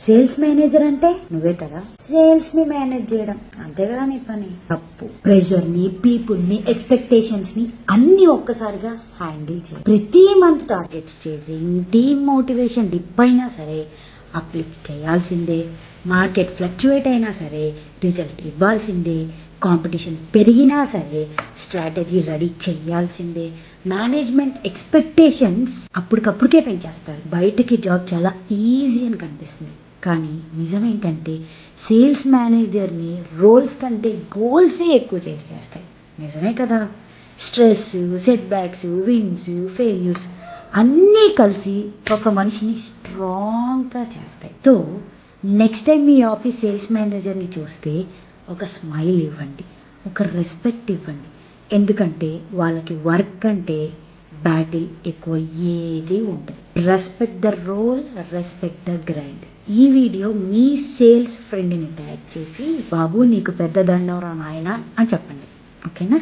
Sales manager అంటే నువ్వే కదా. సేల్స్ ని మేనేజ్ చేయడం అంతే కదా నీ పని. తప్పు ప్రెషర్ ని, పీపుల్ ని, ఎక్స్పెక్టేషన్స్ ని అన్ని ఒక్కసారిగా హ్యాండిల్ చేయాలి. ప్రతి month targets chasing, team motivation dip అయినా సరే అప్లిఫ్ట్ చేయాల్సిందే. మార్కెట్ ఫ్లక్చువేట్ అయినా సరే రిజల్ట్ ఇవ్వాల్సిందే. కాంపిటీషన్ పెరిగినా సరే స్ట్రాటజీ రెడీ చేయాల్సిందే. మేనేజ్మెంట్ ఎక్స్పెక్టేషన్స్ అప్పటికప్పుడుకే పెంచేస్తారు. బయటకి జాబ్ చాలా ఈజీ అని కనిపిస్తుంది, కానీ నిజం ఏంటంటే సేల్స్ మేనేజర్ని రోల్స్ కంటే గోల్సే ఎక్కువ చేస్తాయి. నిజమే కదా. Stress, setbacks, wins, failures అన్నీ కలిసి ఒక మనిషిని స్ట్రాంగ్గా చేస్తాయి. సో నెక్స్ట్ టైం మీ ఆఫీస్ సేల్స్ మేనేజర్ని చూస్తే ఒక స్మైల్ ఇవ్వండి, ఒక రెస్పెక్ట్ ఇవ్వండి. ఎందుకంటే వాళ్ళకి వర్క్ అంటే బ్యాటిల్ ఎక్కువ ఏది ఉంటుంది. Respect the role, respect the grind. ఈ వీడియో మీ సేల్స్ ఫ్రెండ్ని ట్యాగ్ చేసి బాబు నీకు పెద్ద దండం రా నాయనా అని చెప్పండి. ఓకేనా?